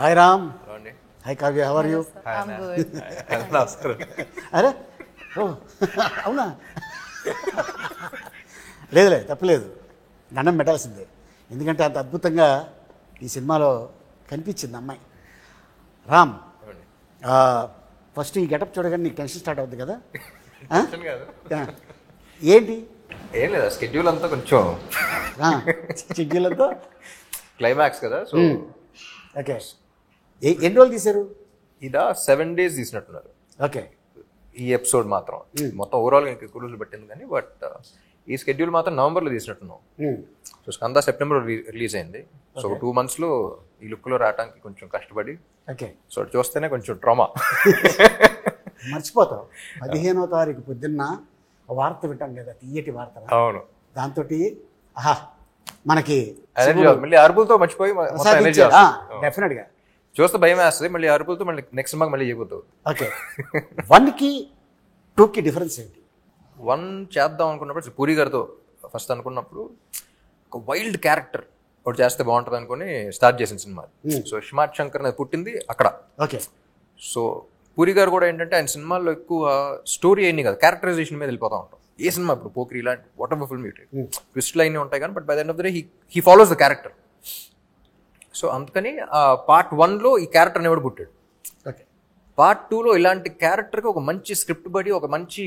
Hi Ram. అండి. Hi Kavya, how are you? I'm good. నమస్కారం. అరే ఓ అవునా? లేదులే, తప్పలేదు, దండం పెట్టాల్సిందే. ఎందుకంటే అంత అద్భుతంగా ఈ సినిమాలో కనిపించింది అమ్మాయి. రామ్, ఫస్ట్ ఈ గెటప్ చూడగానే నీకు టెన్షన్ స్టార్ట్ అవుతుంది కదా? ఏంటి? ఏం లేదా, స్కెడ్యూల్ అంతా కొంచెం చిగ్గిలతో క్లైమాక్స్ కదా, సో ఓకే. ఎన్ని రోజులు తీశారు? ఇదా 7 days తీసినట్టున్నారు ఓకే. ఈ ఎపిసోడ్ మాత్రం. మొత్తం ఓవరాల్ ఇంకా ఎక్కువ రోజులు పట్టింది కానీ, బట్ ఈ స్కెడ్యూల్ మాత్రం నవంబర్లో తీసినట్టున్నాం. సో స్కంద సెప్టెంబర్ రిలీజ్ అయింది. సో 2 monthsలో ఈ లుక్లో రావడానికి కొంచెం కష్టపడి, ఓకే. సో చూస్తేనే కొంచెం ట్రామా. మర్చిపోతావు. 15వ తారీఖు పొద్దున్న వార్త వింటాం కదా, తీయటి వార్త. అవును, దాంతో ఆహా మనకి మళ్ళీ అరుపులతో మర్చిపోయి డెఫినెట్గా చూస్తే భయం వేస్తుంది. మళ్ళీ అరుపులతో మళ్ళీ నెక్స్ట్ సినిమాకి మళ్ళీ చేయబోతావు. ఓకే. 1కి 2కి డిఫరెన్స్ ఏంటి? 1 చేద్దాం అనుకున్నప్పుడు పూరి గారితో ఫస్ట్ అనుకున్నప్పుడు ఒక వైల్డ్ క్యారెక్టర్ ఒకటి చేస్తే బాగుంటుంది అనుకుని స్టార్ట్ చేసిన సినిమా. సో స్మార్ట్ శంకర్ అనేది పుట్టింది అక్కడ. ఓకే. సో పూరి గారు కూడా ఏంటంటే ఆయన సినిమాల్లో ఎక్కువ స్టోరీ అయింది కదా, క్యారెక్టరైజేషన్ మీద వెళ్ళిపోతూ ఉంటాం. ఏ సినిమా ఇప్పుడు పోక్రీ ఇలాంటి వాట్ ఎవర్ ఫిల్మ్ ట్విస్ట్లు అయినా ఉంటాయి కానీ, but by the end of the day he follows the character. So అందుకని పార్ట్ 1లో ఈ క్యారెక్టర్ని ఎవడు పుట్టాడు. ఓకే. పార్ట్ 2లో ఇలాంటి క్యారెక్టర్కి ఒక మంచి స్క్రిప్ట్ బడి ఒక మంచి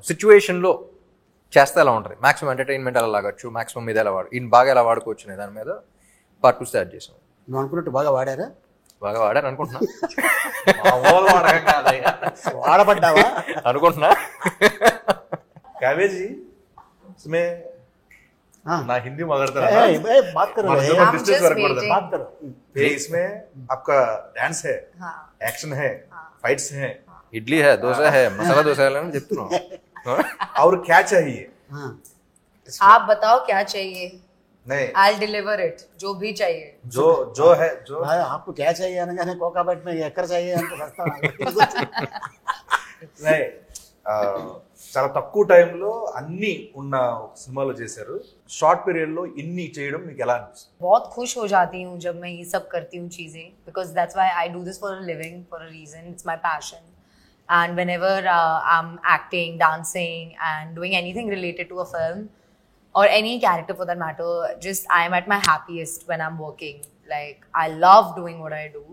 సిచ్యువేషన్లో చేస్తే ఎలా ఉంటుంది, మాక్సిమం ఎంటర్టైన్మెంట్ ఎలా లాగచ్చు, మాక్సిమం మీద ఎలా ఈయన బాగా ఎలా వాడుకోవచ్చు అనే దాని మీద పార్ట్ 2 స్టార్ట్ చేసాం. నువ్వు అనుకున్నట్టు బాగా వాడారా? బాగా వాడాను అనుకుంటున్నా. వాడబడ్డావా అనుకుంటున్నా. काव्य जी, इसमें ना हिंदी मगरता बात करो, डिस्टेंस वर्क पड़ता है. बात करो. ये इसमें आपका डांस है, एक्शन है, फाइट्स है, ఇడ్లీ హై, దోశ హై, మసాలా దోశ అని చెప్తున్నావు. और क्या चाहिए? आप बताओ क्या चाहिए, नहीं I'll deliver it. जो भी चाहिए, जो है जो आपको क्या चाहिए అనగానే కోకాబెట్ में ఎక్కడ चाहिए అంటే వస్తాను. नहीं, చాలా తక్కువ టైంలో అన్ని ఉన్న సినిమాలో చేశారు. షార్ట్ పీరియడ్ లో ఇన్ని చేయడం మీకు ఎలా అనిపిస్తుంది? बहुत खुश हो जाती हूँ जब मैं ये सब करती हूँ चीजें, because that's why I do this for a living, for a reason. It's my passion. And whenever I'm acting, dancing and doing anything related to a film or any character for that matter, just I'm at my happiest when I'm working. Like, I love doing what I do.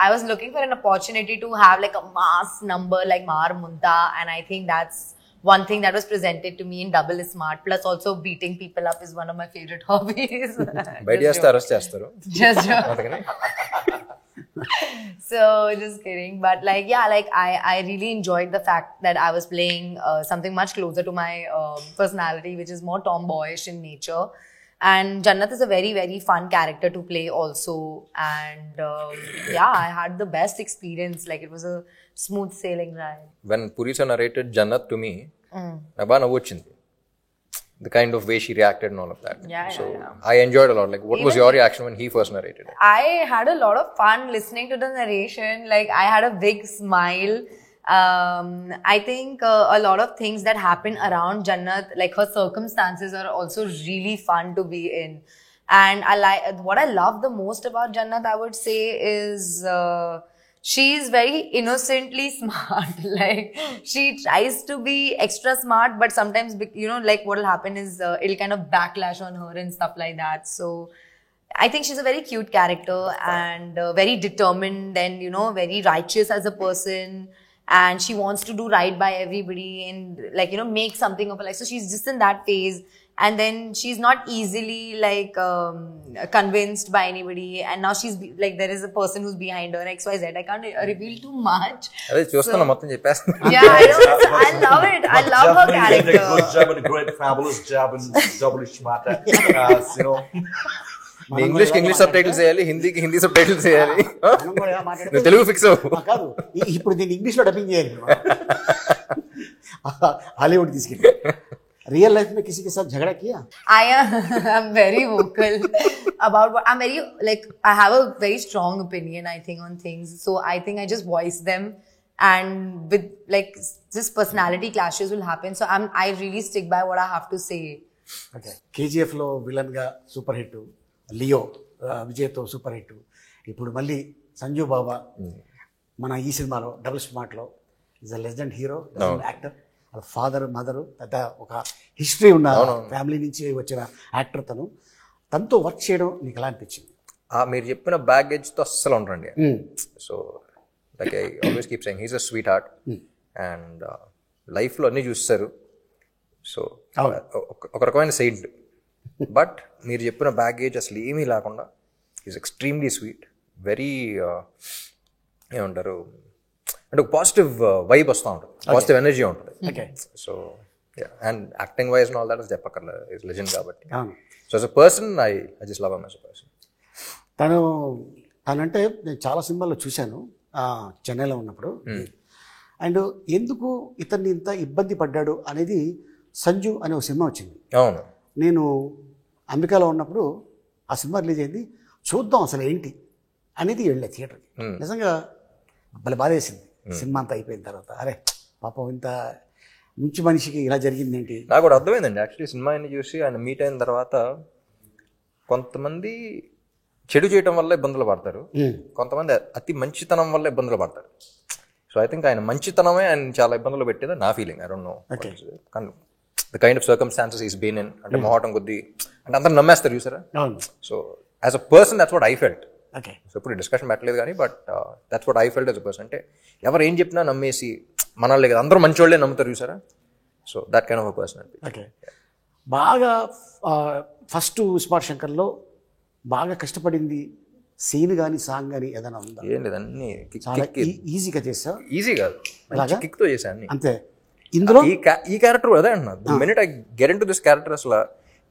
I was looking for an opportunity to have like a mass number like Mar Munta, and I think that's one thing that was presented to me in Double is Smart. Plus also beating people up is one of my favorite hobbies. బయట చేస్తే arrest చేస్తారు. Just joking. So just kidding, but like yeah, like I really enjoyed the fact that I was playing something much closer to my personality, which is more tomboyish in nature. And Jannat is a very, very fun character to play also. And yeah, I had the best experience. Like, it was a smooth sailing ride. When Puri sir narrated Jannat to me, నాకు బాగా నవ్వు వచ్చింది. The kind of way she reacted and all of that. So I enjoyed a lot. Like, what was your reaction when he first narrated it? I had a lot of fun listening to the narration. Like, I had a big smile. I think a lot of things that happen around Jannat, like her circumstances, are also really fun to be in. And what I love the most about Jannat, I would say, is she's very innocently smart. Like, she tries to be extra smart, but sometimes, you know, like what will happen is it'll kind of backlash on her and stuff like that. So I think she's a very cute character and very determined and, you know, very righteous as a person. And she wants to do right by everybody and, like, you know, make something of her life. So she's just in that phase. And then she's not easily, like, convinced by anybody. And now she's, like, there is a person who's behind her, XYZ. I can't reveal too much. అదే చూస్తున్నా మొత్తం చెప్పేస్తా. Yeah, I know. I love it. I love her character. Did a good job and a great fabulous job and double smart. You know. ఇంగ్లీష్కి English subtitles వేయాలి, హిందీకి Hindi sub titles వేయాలి. నువ్వు Telugu fix అవ్వు. కాదు, ఇప్పుడు దీన్ని ఇంగ్లీష్లో డబ్బింగ్ చేయాలి. హాలీవుడ్ తీసుకెళ్ళి. रियल लाइफ में किसी के साथ झगड़ा किया? I'm very vocal about what I'm very, like, I have a very strong opinion, I think, on things. So I think I just voice them, and with, like, just personality clashes will happen. So I really stick by what I have to say. Okay. KGF లో villain గా super hit, Leo విజయ్తో super hit, ఇప్పుడు మళ్ళీ సంజు బాబా మన ఈ సినిమాలో double స్మార్ట్లో is a legend hero, actor. వాళ్ళ ఫాదర్ మదరు పెద్ద ఒక హిస్టరీ ఉన్న ఫ్యామిలీ నుంచి వచ్చిన యాక్టర్ తనతో వర్క్ చేయడం నీకు ఎలా అనిపించింది? మీరు చెప్పిన బ్యాగేజ్తో అస్సలు ఉండరండి. So like I always keep saying he's a sweet heart and లైఫ్లో అన్నీ చూస్తారు. సో ఒక రకమైన సెయింట్. బట్ మీరు చెప్పిన బ్యాగేజ్ అసలు ఏమీ లేకుండా ఈజ్ ఎక్స్ట్రీమ్లీ స్వీట్, వెరీ ఏమంటారు అంటే ఒక పాజిటివ్ వైబ్ వస్తూ ఉంటుంది, పాజిటివ్ ఎనర్జీ ఉంటుంది. So and acting wise all that చెప్పక్కర్లేదు, ఈజ్ లెజెండ్ కాబట్టి. So as a person I just love him as a person. తనంటే నేను చాలా సినిమాల్లో చూశాను చెన్నైలో ఉన్నప్పుడు. అండ్ ఎందుకు ఇతన్ని ఇంత ఇబ్బంది పడ్డాడు అనేది సంజు అనే ఒక సినిమా వచ్చింది. అవును, నేను అమెరికాలో ఉన్నప్పుడు ఆ సినిమా రిలీజ్ అయింది. చూద్దాం అసలు ఏంటి అనేది వెళ్ళే థియేటర్కి. నిజంగా భలే బాధేసింది సినిమా అంతా అయిపోయిన తర్వాత. అరే పాపం ఇంత మంచి మనిషికి ఇలా జరిగింది ఏంటి. నాకు కూడా అర్థమైందండి యాక్చువల్లీ సినిమా చూసి ఆయన మీట్ అయిన తర్వాత. కొంతమంది చెడు చేయటం వల్ల ఇబ్బందులు పడతారు, కొంతమంది అతి మంచితనం వల్ల ఇబ్బందులు పడతారు. సో ఐ థింక్ ఆయన మంచితనమే ఆయన చాలా ఇబ్బందులు పెట్టేది నా ఫీలింగ్. ఐ డోంట్ నో కానీ the kind of circumstances is been in, అంటే మొహటం కొద్దీ అంటే అందరూ నమ్మేస్తారు చూసారా. So as a person that's what I felt. So ఇప్పుడు డిస్కషన్ పెట్టలేదు కానీ but that's what I felt as a person. అంటే ఎవరు ఏం చెప్పినా నమ్మేసి మనల్ని కదా అందరూ మంచి వాళ్ళే నమ్ముతారు చూసారా. So that kind of a person. Okay, బాగా ఫస్ట్ స్మార్ట్ శంకర్లో బాగా కష్టపడింది సీన్ కానీ సాంగ్ కానీ ఏదైనా ఉందా? ఏం లేదు, అన్ని చాలా ఈజీగా చేసా. ఈజీ కాదు, కిక్తో చేశాను అంతే. ఇందులో ఈ క్యారెక్టర్ అదే అంటున్నా, minute I get in to this character అసలు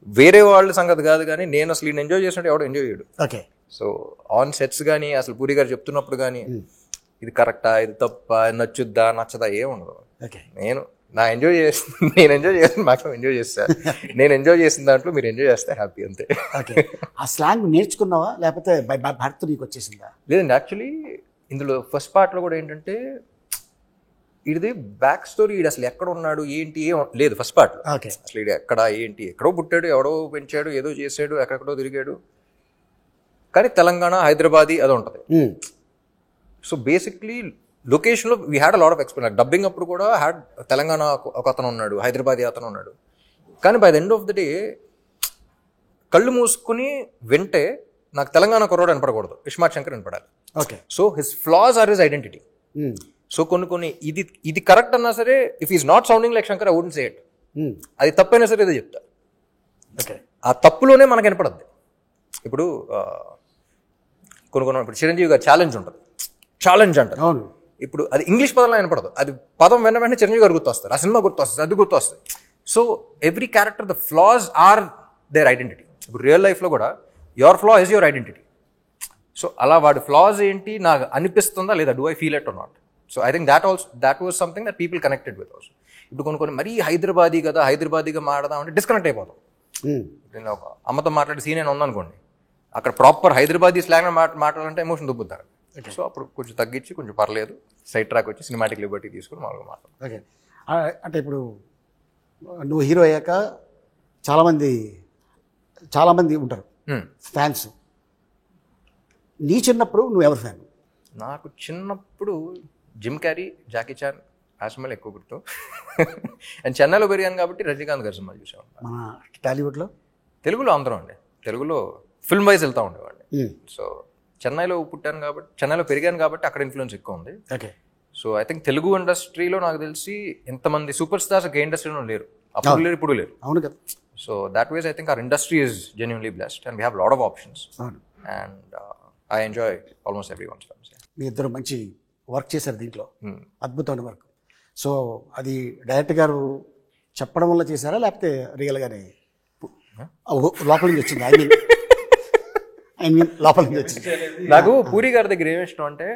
వేరే వాళ్ళ సంగతి కాదు కానీ నేను అసలు ఈయన ఎంజాయ్ చేసినట్టు ఎవడో ఎంజాయ్ చేయడు. ఓకే. సో ఆన్ సెట్స్ కానీ అసలు పూరి గారు చెప్తున్నప్పుడు కానీ ఇది కరెక్టా, ఇది తప్ప, నచ్చుద్దా నచ్చదా ఏముండదు. ఓకే, నేను ఎంజాయ్ మాక్సిమం ఎంజాయ్ చేస్తాను. నేను ఎంజాయ్ చేసిన దాంట్లో మీరు ఎంజాయ్ చేస్తే హ్యాపీ అంతే. ఓకే, ఆ స్లాంగ్ నేర్చుకున్నావా లేకపోతే భర్త నీకు వచ్చేసిందా? లేదండి, యాక్చువల్లీ ఇందులో ఫస్ట్ పార్ట్లో కూడా ఏంటంటే ఇది బ్యాక్ స్టోరీ, ఇది అసలు ఎక్కడ ఉన్నాడు ఏంటి ఏం లేదు ఫస్ట్ పార్ట్లో. అసలు ఇది ఎక్కడ ఏంటి, ఎక్కడో పుట్టాడు, ఎవడో పెంచాడు, ఏదో చేసాడు, ఎక్కడెక్కడో తిరిగాడు, కానీ తెలంగాణ హైదరాబాదీ అది ఉంటుంది. సో బేసిక్లీ లొకేషన్లో we had a lot of experience. Dubbing అప్పుడు కూడా హ్యాడ్ తెలంగాణ ఒక అతను ఉన్నాడు, హైదరాబాదీ అతను ఉన్నాడు. కానీ by the end of the day కళ్ళు మూసుకుని వింటే నాకు తెలంగాణ కుర్రాడు వినపడకూడదు, ఇస్మార్ట్ శంకర్ వినపడాలి. Okay. So his flaws are his identity. So కొన్ని ఇది కరెక్ట్ అన్నా సరే, if is not sounding like Shankar I wouldn't say it. అది తప్పైనా సరే ఏదో చెప్తా. ఓకే, ఆ తప్పులోనే మనకు వినపడద్ది. ఇప్పుడు కొన్ని ఇప్పుడు చిరంజీవి గారు ఛాలెంజ్ ఉంటుంది, ఛాలెంజ్ అంటారు. అవును. ఇప్పుడు అది ఇంగ్లీష్ పదంలో వినపడదు, అది పదం వెంటనే చిరంజీవి గారు గుర్తొస్తారు, ఆ సినిమా గుర్తొస్తుంది, అది గుర్తొస్తుంది. So every character the flaws are their identity. ఇప్పుడు రియల్ లైఫ్లో కూడా your flaw is your identity. So అలా వాడి ఫ్లాస్ ఏంటి నాకు అనిపిస్తుందా లేదా, do I feel it or not. So I think that was something that people connected with also. ఇప్పుడు కొన్ని మరీ హైదరాబాదీ కదా, హైదరాబాదీగా మాడదాం అంటే డిస్కనెక్ట్ అయిపోతాం. నేను ఒక అమ్మతో మాట్లాడే సీన్ అయినా ఉందనుకోండి, అక్కడ ప్రాపర్ హైదరాబాదీ స్లాంగ్ మాట్లాడాలంటే ఎమోషన్ దుబ్బుతారు. సో అప్పుడు కొంచెం తగ్గించి కొంచెం పర్లేదు సైడ్ ట్రాక్ వచ్చి సినిమాటిక్ లిబర్టీ తీసుకుని మామూలుగా మాట్లాడు. ఓకే, అంటే ఇప్పుడు నువ్వు హీరో అయ్యాక చాలామంది ఉంటారు ఫ్యాన్స్. నీ చిన్నప్పుడు నువ్వు ఎవరు ఫ్యాన్? నాకు చిన్నప్పుడు జిమ్ క్యారీ, జాకీ చాన్ ఆ సినిమాలు ఎక్కువ గుర్తు. అండ్ చెన్నైలో పెరిగాను కాబట్టి రజనీకాంత్ గారి సినిమాలు చూసాను. మన టాలీవుడ్లో తెలుగులో అందరం అండి, తెలుగులో ఫిల్మ్ వైజ్ వెళ్తూ ఉండేవాడిని. సో చెన్నైలో పుట్టాను కాబట్టి, చెన్నైలో పెరిగాను కాబట్టి అక్కడ ఇన్ఫ్లుయెన్స్ ఎక్కువ ఉంది. Okay. So I think Telugu ఇండస్ట్రీలో నాకు తెలిసి ఇంతమంది సూపర్ స్టార్స్ ఏ ఇండస్ట్రీలో లేరు, అప్పుడు లేరు ఇప్పుడు లేరు. అవును కదా. So that was I think our industry is genuinely blessed and we have lot of options and I enjoy almost every one's films. మీ ఇద్దరు మంచి వర్క్ చేశారు దీంట్లో, అద్భుతమైన వర్క్. సో అది డైరెక్టర్ గారు చెప్పడం వల్ల చేశారా లేకపోతే రియల్గానే లోపల నుంచి వచ్చింది? ఐ మీన్ లోపల నుంచి వచ్చింది. నాకు పూరి గారి దగ్గర ఏమి ఇష్టం అంటే,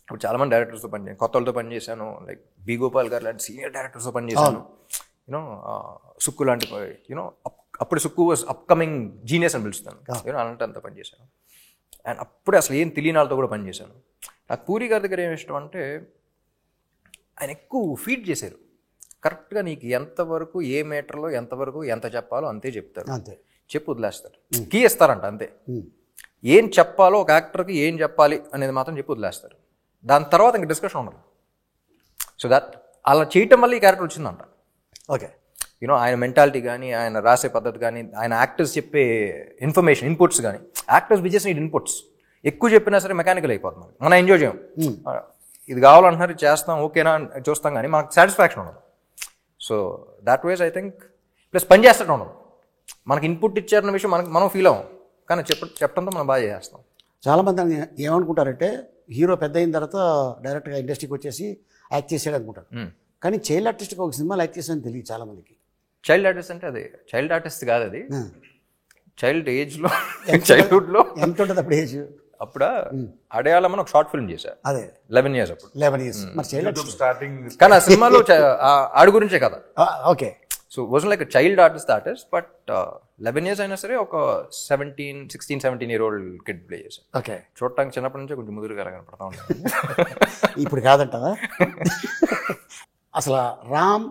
ఇప్పుడు చాలా మంది డైరెక్టర్స్తో పనిచేసాను, కొత్త వాళ్ళతో పనిచేశాను, లైక్ బి గోపాల్ గారు లాంటి సీనియర్ డైరెక్టర్స్తో పనిచేశాను. యూనో సుక్కు లాంటి, యూనో అప్పుడు సుక్కు వాజ్ అప్కమింగ్ జీనియస్ అని పిలుస్తాను, యూనో అలాంటి అంతా పనిచేశాను. అండ్ అప్పుడే అసలు ఏం తెలియని వాళ్ళతో కూడా పనిచేశాను. నాకు పూరి గారి దగ్గర ఏమి ఇష్టం అంటే, ఆయన ఎక్కువ ఫీడ్ చేశారు. కరెక్ట్గా నీకు ఎంతవరకు ఏ మీటర్లో ఎంతవరకు ఎంత చెప్పాలో అంతే చెప్తారు, అంతే చెప్పు వదిలేస్తారు, కీ ఇస్తారంట అంతే. ఏం చెప్పాలో ఒక యాక్టర్కి ఏం చెప్పాలి అనేది మాత్రం చెప్పి వదిలేస్తారు. దాని తర్వాత ఇంక డిస్కషన్ ఉండదు. సో దట్ అలా చేయటం వల్ల ఈ క్యారెక్టర్ వచ్చిందంట. ఓకే, యూనో ఆయన మెంటాలిటీ కానీ, ఆయన రాసే పద్ధతి కానీ, ఆయన యాక్టర్స్ చెప్పే ఇన్ఫర్మేషన్ ఇన్పుట్స్ కానీ, యాక్టర్స్ విజెస్ నీడ్ ఇన్పుట్స్. ఎక్కువ చెప్పినా సరే మెకానికల్ అయిపోతుంది, మనం ఎంజాయ్ చేయం. ఇది కావాలంటున్నారు, ఇది చేస్తాం, ఓకేనా చూస్తాం, కానీ మనకు సాటిస్ఫాక్షన్ ఉండదు. So that was I think plus పని చేస్తూ ఉండదు. మనకి ఇన్పుట్ ఇచ్చారన్న విషయం మనం ఫీల్ అవ్వం, కానీ చెప్పడంతో మనం బాగా చేస్తాం. చాలామంది ఏమనుకుంటారంటే హీరో పెద్ద అయిన తర్వాత డైరెక్ట్గా ఇండస్ట్రీకి వచ్చేసి యాక్ట్ చేసాడు అనుకుంటారు. కానీ చైల్డ్ ఆర్టిస్ట్గా ఒక సినిమాలో యాక్ట్ చేసాడని తెలియదు చాలామందికి. చైల్డ్ ఆర్టిస్ట్ అంటే అది చైల్డ్ ఆర్టిస్ట్ కాదు, అది చైల్డ్ ఏజ్లో చైల్డ్హుడ్లో ఎంత ఉంటుంది అప్పుడు ఏజ్? అప్పుడు అడయాళమని ఒక షార్ట్ ఫిల్మ్ చేశారు, అదే 11 years అప్పుడు. 11 years. మరి చైల్డ్ ఆర్టిస్ట్ స్టార్టింగ్ కానీ ఆ సినిమాలో ఆడి గురించే కదా. Okay. So wasn't like child artist but 11 years అయినా సరే ఒక 16-17-year-old కిడ్ ప్లే చేశారు. ఓకే, చూడటానికి చిన్నప్పటి నుంచే కొంచెం ముదురుగా కనపడతా ఉంటాను. ఇప్పుడు కాదంటావా? అసలు రామ్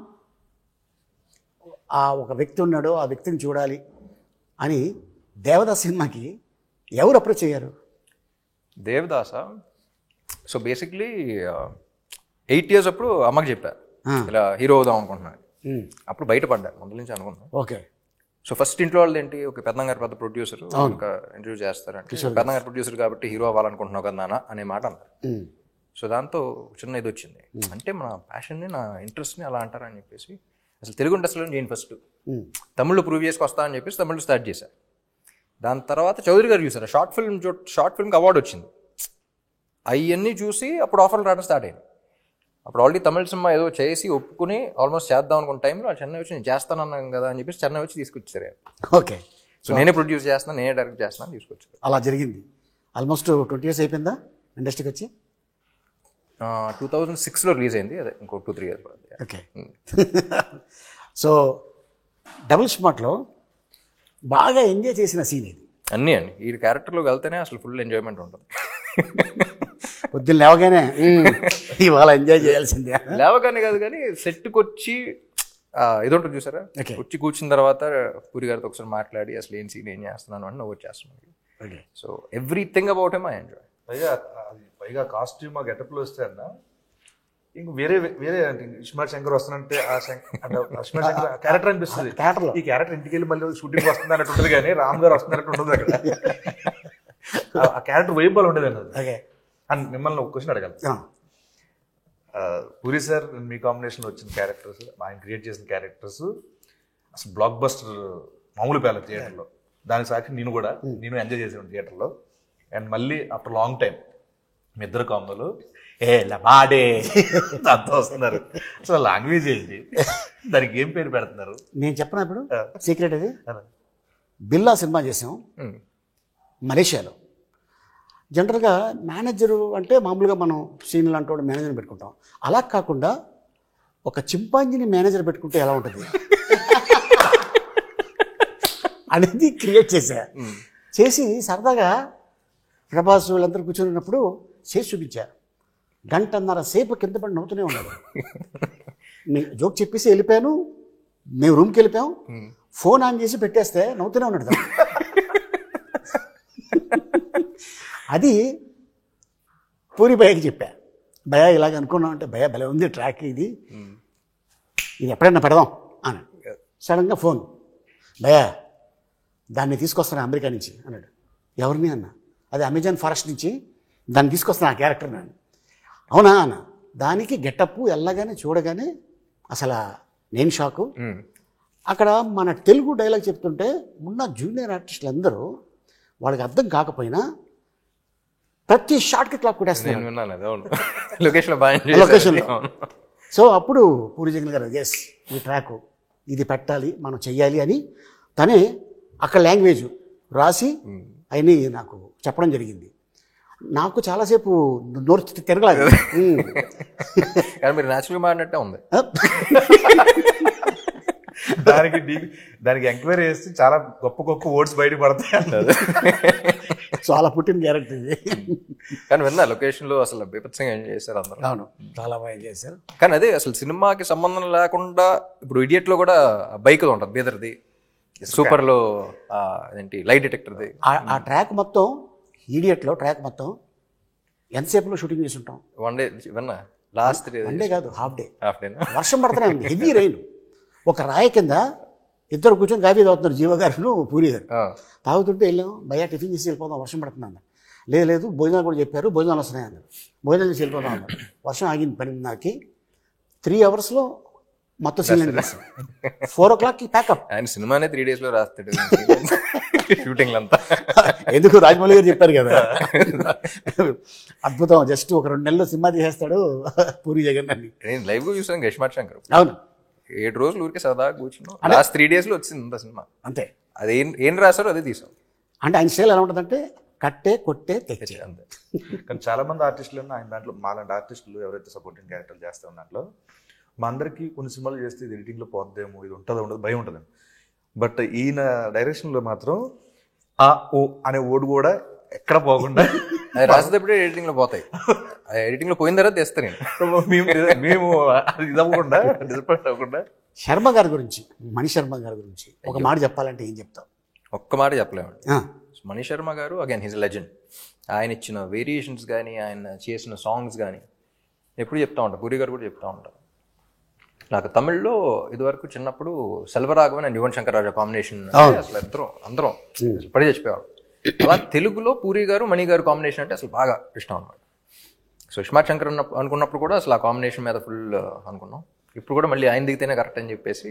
ఆ ఒక వ్యక్తి ఉన్నాడు, ఆ వ్యక్తిని చూడాలి అని దేవదాస్ సినిమాకి ఎవరు అప్రోచ్ అయ్యారు? దేవదాస సో బేసిక్లీ 8 years అప్పుడు అమ్మకి చెప్పారు ఇలా హీరో అవుదాం అనుకుంటున్నాను. అప్పుడు బయటపడ్డాను, ముందు నుంచి అనుకున్నాను. ఓకే. సో ఫస్ట్ ఇంట్లో వాళ్ళు ఏంటి, ఒక పెద్దంగారు పెద్ద ప్రొడ్యూసర్ ఇంకా ఇంటర్వ్యూ చేస్తారంటే, పెద్దంగారు ప్రొడ్యూసర్ కాబట్టి హీరో అవ్వాలనుకుంటున్నావు కదా నాన్న అనే మాట అన్నారు. సో దాంతో చిన్న ఇది వచ్చింది, అంటే మన ప్యాషన్ని, నా ఇంట్రెస్ట్ని అలా అంటారని చెప్పేసి అసలు తెలుగు ఇండస్ట్రీలో నేను ఫస్ట్ తమిళ్లో ప్రూవ్ చేసుకొస్తా అని చెప్పేసి తమిళ్లో స్టార్ట్ చేశాను. దాని తర్వాత చౌదరి గారు చూసారు, షార్ట్ ఫిల్మ్కి అవార్డు వచ్చింది. అవన్నీ చూసి అప్పుడు ఆఫర్లు రావడం స్టార్ట్ అయింది. అప్పుడు ఆల్రెడీ తమిళ సినిమా ఏదో చేసి ఒప్పుకుని ఆల్మోస్ట్ చేద్దాం అనుకున్న టైంలో చెన్నై వచ్చి నేను చేస్తానన్నాను కదా అని చెప్పేసి చెన్నై వచ్చి తీసుకొచ్చారు. ఓకే. సో నేనే ప్రొడ్యూస్ చేస్తున్నాను, నేనే డైరెక్ట్ చేస్తున్నాను, తీసుకొచ్చారు. అలా జరిగింది. ఆల్మోస్ట్ 20 years అయిపోయిందా ఇండస్ట్రీకి వచ్చి? 2006లో రిలీజ్ అయింది, అదే ఇంకో 2-3 years. ఓకే. సో డబుల్ స్మార్ట్లో బాగా ఎంజాయ్ చేసిన సీన్ ఇది? అన్నీ అండి, ఈ క్యారెక్టర్లోకి వెళ్తేనే అసలు ఫుల్ ఎంజాయ్మెంట్ ఉంటుంది. పొద్దున్న లేవగానే ఇవాళ ఎంజాయ్ చేయాల్సిందే. లేవగానే కాదు కానీ సెట్కి వచ్చి ఇది ఉంటుంది చూసారా, వచ్చి కూర్చున్న తర్వాత పూరి గారితో ఒకసారి మాట్లాడి అసలు ఏం సీన్ ఏం చేస్తున్నాను అని నవ్వు వచ్చేస్తున్నాను. So everything about him I enjoy. పైగా కాస్ట్యూమ్ ఆ గెటప్లో వస్తే అన్న ఇంక వేరే ఇస్మార్ట్ శంకర్ వస్తానంటే ఇస్మార్ట్ శంకర్ క్యారెక్టర్ అనిపిస్తుంది. ఈ క్యారెక్టర్ ఇంటికి వెళ్ళి మళ్ళీ షూటింగ్ వస్తుంది అన్నట్టు ఉంటుంది, కానీ రామ్ గారు వస్తున్నట్టు ఉంటుంది అక్కడ. ఆ క్యారెక్టర్ వైబల్ ఉండేది అన్నది. అండ్ మిమ్మల్ని ఒక క్వశ్చన్ అడగాలి. పూరి సార్ మీ కాంబినేషన్లో వచ్చిన క్యారెక్టర్స్, ఆయన క్రియేట్ చేసిన క్యారెక్టర్స్ అసలు బ్లాక్ బస్టర్ మామూలు పేల థియేటర్లో. దానికి సాక్షి నేను ఎంజాయ్ చేసాను థియేటర్లో. అండ్ మళ్ళీ ఆఫ్టర్ లాంగ్ టైం మీ ఇద్దరు కాంబోలు బాడే అంతా వస్తున్నారు. అసలు లాంగ్వేజ్ ఏంటి, దానికి ఏం పేరు పెడుతున్నారు? నేను చెప్పిన ఇప్పుడు సీక్రెట్ అది. బిల్లా సినిమా చేసాం మలేషియాలో. జనరల్గా మేనేజరు అంటే మామూలుగా మనం సీన్లు అంటూ మేనేజర్ని పెట్టుకుంటాం. అలా కాకుండా ఒక చింపాంజీని మేనేజర్ పెట్టుకుంటే ఎలా ఉంటుంది అనేది క్రియేట్ చేసి సరదాగా ప్రభాస్ వీళ్ళందరూ కూర్చొని చేసి చూపించారు. 1.5 సేపు కింద పడి నవ్వుతూనే ఉన్నాడు. జోక్ చెప్పేసి వెళ్ళిపోయాను, మేము రూమ్కి వెళ్ళిపోయాం, ఫోన్ ఆన్ చేసి పెట్టేస్తే నవ్వుతూనే ఉన్నాడు. అది పూరి భయ్యకి చెప్పా, భయ్యా ఇలాగ అనుకున్నాం అంటే, భయ్యా భలే ఉంది ట్రాక్, ఇది ఎప్పుడైనా పెడదాం అని. సడన్గా ఫోన్, భయ్యా దాన్ని తీసుకొస్తాను అమెరికా నుంచి అన్నాడు. ఎవరిని అన్న? అది అమెజాన్ ఫారెస్ట్ నుంచి దాన్ని తీసుకొస్తాను ఆ క్యారెక్టర్ నేను. అవునా అన్న. దానికి గెటప్ వెళ్ళగానే చూడగానే అసలు నేను షాకు. అక్కడ మన తెలుగు డైలాగ్ చెప్తుంటే ఉన్న జూనియర్ ఆర్టిస్టులు అందరూ వాళ్ళకి అర్థం కాకపోయినా ప్రతి షాట్కి క్లాప్ కొట్టేస్తున్నారు లొకేషన్లో. సో అప్పుడు పూరి జగన్ గారు ఎస్ ఈ ట్రాక్ ఇది పెట్టాలి, మనం చెయ్యాలి అని తనే అక్కడ లాంగ్వేజ్ రాసి అవన్నీ నాకు చెప్పడం జరిగింది. నాకు చాలాసేపు నోరు తిరగలేదు. మీరు న్యాచురల్గా మాడినట్టే ఉంది. దానికి ఎంక్వైరీ చేస్తే చాలా గొప్ప గొప్ప వర్డ్స్ బయట పడతాయి అన్నది. చాలా పుట్టిన క్యారెక్టర్ ఇది. కానీ విన్నా లొకేషన్లో అసలు బీభత్సంగా ఎంజాయ్ చేశారు అందరూ. అవును, చాలా బాగా ఎంజాయ్ చేశారు. కానీ అదే అసలు సినిమాకి సంబంధం లేకుండా ఇప్పుడు ఇడియట్లో కూడా బైక్లో ఉంటుంది, బీదర్ది, సూపర్లో ఏంటి లైట్ డిటెక్టర్ది. ఆ ట్రాక్ మొత్తం ఈడియట్లో ట్రాక్ మొత్తం ఎంతసేపులో షూటింగ్ చేసి ఉంటాం? 1 day విన్నా లాస్ట్ 3 వన్ డే కాదు, హాఫ్ డే. హాఫ్ డే వర్షం పడుతూనే ఉంది, హెవీ రైన్. ఒక రాయి కింద ఇద్దరు కూర్చొని కాఫీ తాగుతున్నారు, జీవ గారు పూరి గారు. తాగుతుంటే వెళ్ళాం, భయ్యా టిఫిన్ చేసి వెళ్ళిపోదాం, వర్షం పడుతుంది అన్నారు. లేదు భోజనాలు కూడా చెప్పారు, భోజనాలు వస్తున్నాయి అన్నారు. భోజనాలు చేసి వెళ్ళిపోదాం అన్నారు. వర్షం ఆగింది 12:30కి. 3 అవర్స్లో మొత్తం సీన్ చేస్తాం. 4 o'clockకి ప్యాకప్. ఆయన సినిమానే 3 days లో రాస్తాడు షూటింగ్ అంతా. ఎందుకు రాజమౌళి గారు చెప్పారు కదా, అద్భుతం. జస్ట్ ఒక 2 నెలల్లో సినిమా తీసేస్తాడు పూరి జగన్ అని. నేను లైవ్ గా చూసాను గష్మాట్ శంకర్. అవును, 7 రోజులు ఊరికే సరదాగా కూర్చున్నాం. లాస్ట్ 3 days లో వచ్చింది అంత సినిమా. అంతే. అది ఏం రాశారో అదే తీసాం. అంటే ఆయన స్టైల్ ఎలా ఉంటుందంటే కట్టే కొట్టే తెచ్చే. అంతే. కానీ చాలా మంది ఆర్టిస్టులు ఆయన దాంట్లో మాలాంటి ఆర్టిస్టులు ఎవరైతే సపోర్టింగ్ క్యారెక్టర్ చేస్తూ ఉన్నట్లో మా అందరికీ కొన్ని సినిమాలు చేస్తే ఇది ఎడిటింగ్లో పోద్దేమో, ఇది ఉంటుందో ఉండదు భయం ఉంటుంది. బట్ ఈయన డైరెక్షన్లో మాత్రం ఆ ఓ అనే ఓడు కూడా ఎక్కడ పోకుండా అది రాసేటప్పుడే ఎడిటింగ్ లో పోతాయి. ఎడిటింగ్ లో పోయిన తర్వాత తెస్తాను మేము అది ఇది అవ్వకుండా డిసప్పాయింట్ అవ్వకుండా. శర్మ గారి గురించి, మణి శర్మ గారి గురించి ఒక మాట చెప్పాలంటే ఏం చెప్తాం? ఒక్క మాట చెప్పలేమండి. మణి శర్మ గారు అగైన్ హిజ్ లెజెండ్. ఆయన ఇచ్చిన వేరియేషన్స్ కానీ, ఆయన చేసిన సాంగ్స్ కానీ ఎప్పుడు చెప్తా ఉంటారు. పూరి గారు కూడా చెప్తా ఉంటారు. నాకు తమిళ్లో ఇదివరకు చిన్నప్పుడు సెల్వరాఘవన్ అండ్ యువన్ శంకర్ రాజా కాంబినేషన్ అసలు అందరం పడి చచ్చిపోయాడు. అలా తెలుగులో పూరి గారు మణి గారు కాంబినేషన్ అంటే అసలు బాగా ఇష్టం అన్నమాట. సో ఇస్మార్ట్ శంకర్ అనుకున్నప్పుడు కూడా అసలు ఆ కాంబినేషన్ మీద ఫుల్ అనుకున్నాం. ఇప్పుడు కూడా మళ్ళీ ఆయన దిగితేనే కరెక్ట్ అని చెప్పేసి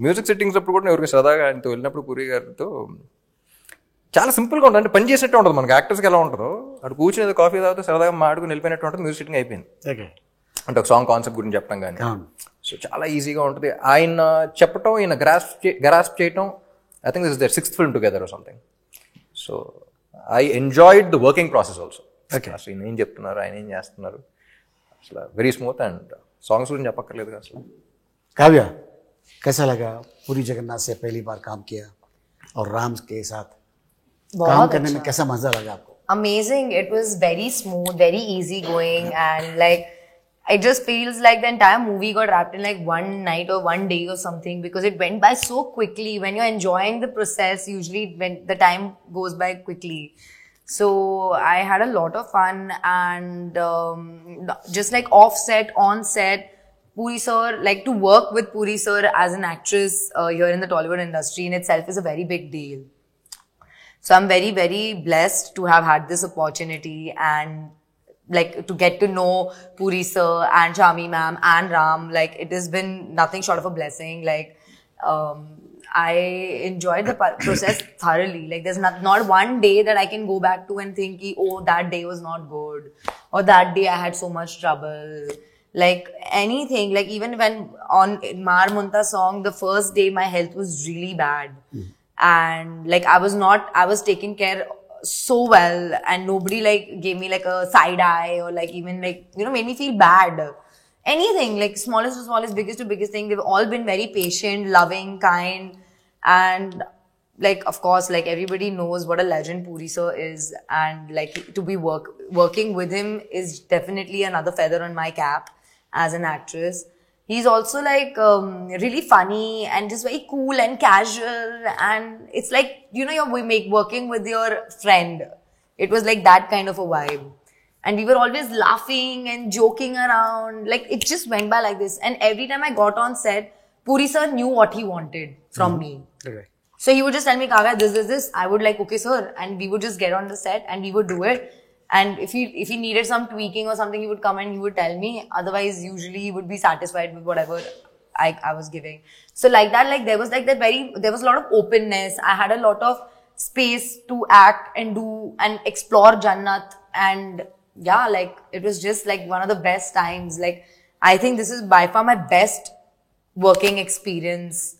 మ్యూజిక్ సెట్టింగ్స్ అప్పుడు కూడా ఎవరికి సరదాగా ఆయనతో వెళ్ళినప్పుడు పూరి గారితో చాలా సింపుల్గా ఉంటుంది. అంటే పని చేసినట్టు ఉంటుంది. మనకి యాక్టర్స్కి ఎలా ఉంటుందో అటు కూర్చుని కాఫీ తాగుతూ సరదాగా మాడుకుని వెళ్ళిపోయినట్టు ఉంటుంది. మ్యూజిక్ సెట్టింగ్ అయిపోయింది. అంటే ఒక సాంగ్ కాన్సెప్ట్ గురించి చెప్పడం కానీ సో చాలా ఈజీగా ఉంటుంది. ఆయన చెప్పటం, ఈయన గ్రాస్ప్ చేయటం. I think this is their 6th film together or something. So I enjoyed the working process also. అసలు ఈయన ఏం చెప్తున్నారు, ఆయన ఏం చేస్తున్నారు, అసలు వెరీ స్మూత్. అండ్ సాంగ్స్ గురించి చెప్పక్కర్లేదు అసలు. काव्या, कैसा लगा पूरी जगन्नाथ से पहली बार काम किया और राम के साथ काम करने में कैसा मजा लगा आपको? Amazing. It was very smooth, very easy going, and like it just feels like the entire movie got wrapped in like one night or one day or something, because it went by so quickly. When you're enjoying the process, usually when the time goes by quickly. So I had a lot of fun, and just like off set, on set, Puri sir, like to work with Puri sir as an actress here in the Tollywood industry in itself is a very big deal. So I'm very, very blessed to have had this opportunity, and like to get to know Puri sir and Shami ma'am and Ram. Like it has been nothing short of a blessing. Like I enjoyed the process thoroughly. Like there's not one day that I can go back to and think, oh, that day was not good, or that day I had so much trouble. Like anything, like even when on Mar Munta song, the first day my health was really bad. And like I was taken care so well, and nobody like gave me like a side eye or like even like, you know, made me feel bad. Anything, like smallest to smallest, biggest to biggest thing, they've all been very patient, loving, kind, and like of course like everybody knows what a legend Puri sir is, and like to be working with him is definitely another feather on my cap as an actress. He's also like really funny and just very cool and casual, and it's like, you know, you're working with your friend. It was like that kind of a vibe, and we were always laughing and joking around. Like it just went by like this, and every time I got on set, Puri sir knew what he wanted from me. Okay. So he would just tell me, Kavya, this. I would like, okay sir, and we would just get on the set and we would do it. And if he needed some tweaking or something, he would come and he would tell me. Otherwise, usually he would be satisfied with whatever I was giving. So like that, like there was a lot of openness. I had a lot of space to act and do and explore Jannat. And yeah, like it was just like one of the best times. Like I think this is by far my best working experience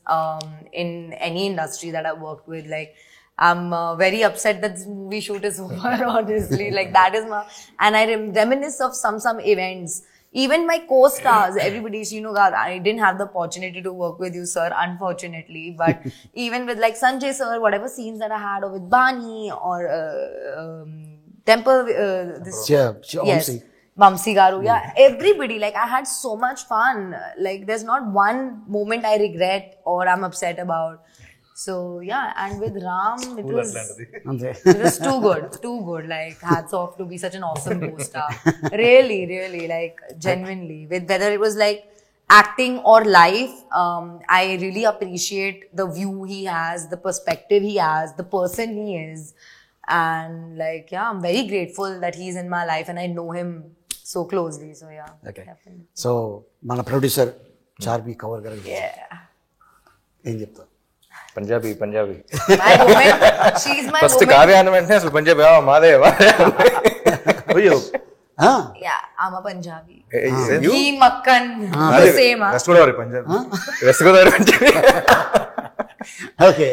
in any industry that I've worked with. Like I'm very upset that this movie shoot is over, honestly. Like that is my, and I reminisce of some events. Even my co-stars, everybody, you know, I didn't have the opportunity to work with you, sir, unfortunately. But even with like Sanjay sir, whatever scenes that I had, or with Bani or Temple, yes, Vamsi Garu, yeah, everybody. Like I had so much fun. Like there's not one moment I regret or I'm upset about. So yeah, and with Ram, it was అంతే. too good. Like hats off to be such an awesome co-star. Really, like genuinely. With whether it was like acting or life, I really appreciate the view he has, the perspective he has, the person he is, and like yeah, I'm very grateful that he's in my life and I know him so closely. So yeah, Okay. definitely. So మన producer Charmi cover గారు ఏం చెప్తారు? Punjabi My woman, she's my first woman. Kavya అన్న వెంటనే అసలు పంజాబీ మాదే Yeah, I'm a Punjabi. You? He Makkan, the same. Huh? West Godavari Punjab west Godavari Punjabi. Okay.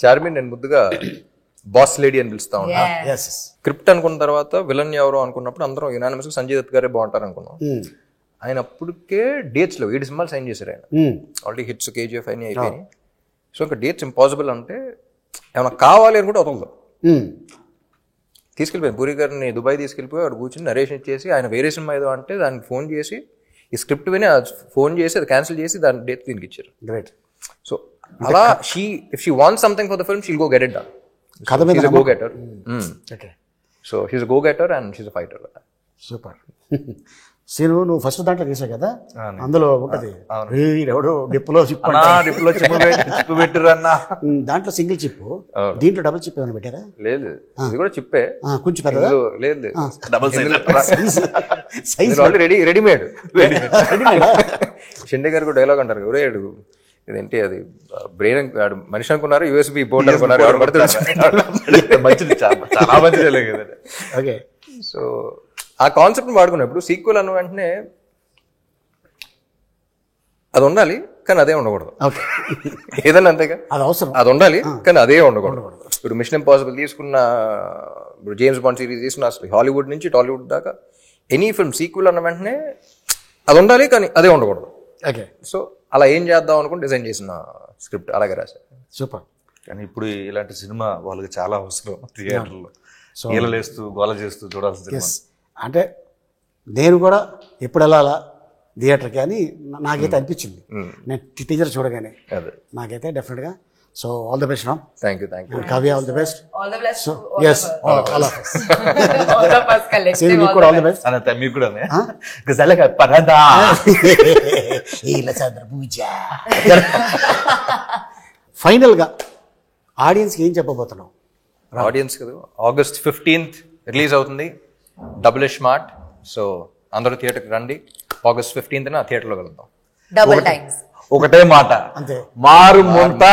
Charmi నేను ముద్దుగా బాస్ లేడీ అని పిలుస్తా ఉన్నా. Yeah. ఎస్. స్క్రిప్ట్ అనుకున్న తర్వాత విలన్ ఎవరో అనుకున్నప్పుడు అందరం యునానిమస్ సంజయ్ దత్ గారే బాగుంటారు అనుకున్నాం. ఆయన అప్పటికే డేట్స్ లో 7 సినిమాలు సైన్ చేశారు ఆయన. ఆల్రెడీ హిట్స్ కేజీఎఫ్ అయినా అయిపోయినాయి. సో ఇంకా డేట్స్ ఇంపాసిబుల్ అంటే ఏమైనా కావాలి అనుకుంటే వదలదు. తీసుకెళ్ళిపోయాను పూరి గారిని దుబాయ్ తీసుకెళ్ళిపోయి వాడు కూర్చొని నరేషన్ ఇచ్చేసి ఆయన వేరే సినిమా ఏదో అంటే దానికి ఫోన్ చేసి ఈ స్క్రిప్ట్ విని ఫోన్ చేసి అది క్యాన్సిల్ చేసి దాని డేట్ దీనికి ఇచ్చారు. గ్రేట్. సో అలా if she wants something for the film she'll go get it done. కథ మీద she's go getter. Okay. So she's go getter and she's a fighter. Super. Seenu నువ్వు ఫస్ట్ దాంట్లో చేసావు కదా, అందులో ఉంటది ఎవడో డిప్పులో చిప్ డిప్లో చిప్పు పెట్టిరు అన్న. దాంట్లో సింగిల్ చిప్, దీంట్లో డబుల్ చిప్ ఏమైనా పెట్టారా? లేదు ఇది కూడా చిప్పే, కొంచెం పెద్దదా? లేదు double size already readymade. Shinde గారు కూడా డైలాగ్ అంటారు, ఎవరే అడుగు ఇదేంటి అది బ్రెయిన్ మనిషి అనుకున్నారు, యూఎస్బి బోర్డు అనుకున్నారు, ఎవరు పడితే మంచిది, చాలా మంచిది కదా. ఓకే. సో ఆ కాన్సెప్ట్ వాడుకున్నప్పుడు సీక్వెల్ అన్న వెంటనే అది ఉండాలి కానీ అదే ఉండకూడదు. ఓకే. ఏదన్నా అంతేగా, అది అవసరం, అది ఉండాలి కానీ అదే ఉండకూడదు. ఇప్పుడు మిషన్ ఇంపాసిబుల్ తీసుకున్న, ఇప్పుడు జేమ్స్ బాండ్ సిరీస్ తీసుకున్న, అసలు హాలీవుడ్ నుంచి టాలీవుడ్ దాకా ఎనీ ఫిల్మ్ సీక్వెల్ అన్న వెంటనే అది ఉండాలి కానీ అదే ఉండకూడదు. ఓకే. సో అలా ఏం చేద్దాం అనుకుని డిజైన్ చేసిన స్క్రిప్ట్ అలాగే రాశారు. సూపర్. కానీ ఇప్పుడు ఇలాంటి సినిమా వాళ్ళకి చాలా అవసరం థియేటర్లో. ఈలలేస్తూ గోల చేస్తూ చూడాల్సిన సినిమా. అంటే నేను కూడా ఎప్పుడు వెళ్ళాలా థియేటర్కి అని నాకైతే అనిపించింది నేను టీజర్ చూడగానే. అదే నాకైతే డెఫినెట్గా. So all the best Ram. Thank you. Kavya all the best. All the best. So to us all of us. all of us collective. Seenu మీకు కూడా ఆల్ ది బెస్ట్. అనంత మీకు కూడా గజాలగా పరదా ఇలా చంద్ర పూజ. ఫైనల్గా ఆడియన్స్కి ఏం చెప్పబోతున్నావు? ఆడియన్స్ కదా, August 15th రిలీజ్ అవుతుంది డబుల్ స్మార్ట్. సో అందరూ థియేటర్కి రండి. August 15th థియేటర్లో వెళ్దాం. Double times. ఒకటే మాట, అంతే. మారు ముంత